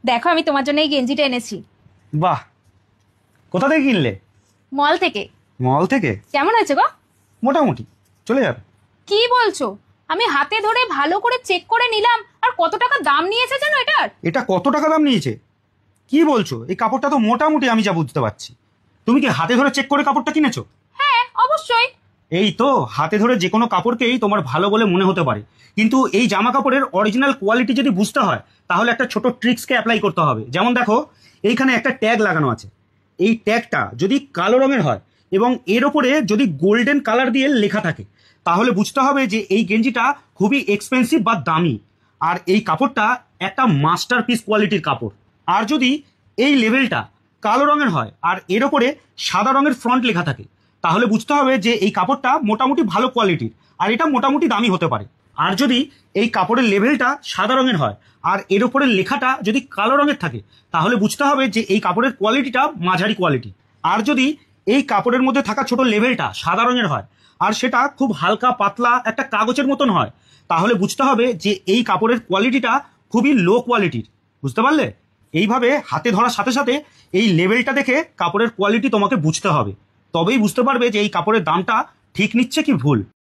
দেখো আমি তোমার জন্য এই গেঞ্জিটা এনেছি। বাহ, কোথা থেকে কিনলে? মল থেকে। মল থেকে? কেমন হয়েছে গো? মোটামুটি চলে যাবে। কি বলছো? আমি হাতে ধরে ভালো করে চেক করে নিলাম, আর কত টাকা দাম নিয়েছে জানো এটার? এটা কত টাকা দাম নিয়েছে? কি বলছো? এই কাপড়টা তো মোটামুটি আমি যা বুঝতে পারছি। তুমি কি হাতে ধরে চেক করে কাপড়টা কিনেছো? হ্যাঁ অবশ্যই। এই তো, হাতে ধরে যে কোনো কাপড়কেই তোমার ভালো বলে মনে হতে পারে, কিন্তু এই জামা কাপড়ের অরিজিনাল কোয়ালিটি যদি বুঝতে হয় তাহলে একটা ছোট ট্রিক্সকে অ্যাপ্লাই করতে হবে। যেমন দেখো, এইখানে একটা ট্যাগ লাগানো আছে। এই ট্যাগটা যদি কালো রঙের হয় এবং এর ওপরে যদি গোল্ডেন কালার দিয়ে লেখা থাকে, তাহলে বুঝতে হবে যে এই গেঞ্জিটা খুবই এক্সপেন্সিভ বা দামি, আর এই কাপড়টা একটা মাস্টারপিস কোয়ালিটির কাপড়। আর যদি এই লেভেলটা কালো রঙের হয় আর এর ওপরে সাদা রঙের ফ্রন্ট লেখা থাকে, তাহলে বুঝতে হবে যে এই কাপড়টা মোটামুটি ভালো কোয়ালিটির আর এটা মোটামুটি দামি হতে পারে। আর যদি এই কাপড়ের লেভেলটা সাদা রঙের হয় আর এর ওপরের লেখাটা যদি কালো রঙের থাকে, তাহলে বুঝতে হবে যে এই কাপড়ের কোয়ালিটিটা মাঝারি কোয়ালিটি। আর যদি এই কাপড়ের মধ্যে থাকা ছোট লেভেলটা সাদা রঙের হয় আর সেটা খুব হালকা পাতলা একটা কাগজের মতন হয়, তাহলে বুঝতে হবে যে এই কাপড়ের কোয়ালিটিটা খুবই লো কোয়ালিটির। বুঝতে পারলে? এইভাবে হাতে ধরার সাথে সাথে এই লেভেলটা দেখে কাপড়ের কোয়ালিটি তোমাকে বুঝতে হবে, তবেই বুঝতে পারবে যে এই কাপড়ের দামটা ঠিক নিচ্ছে কি ভুল।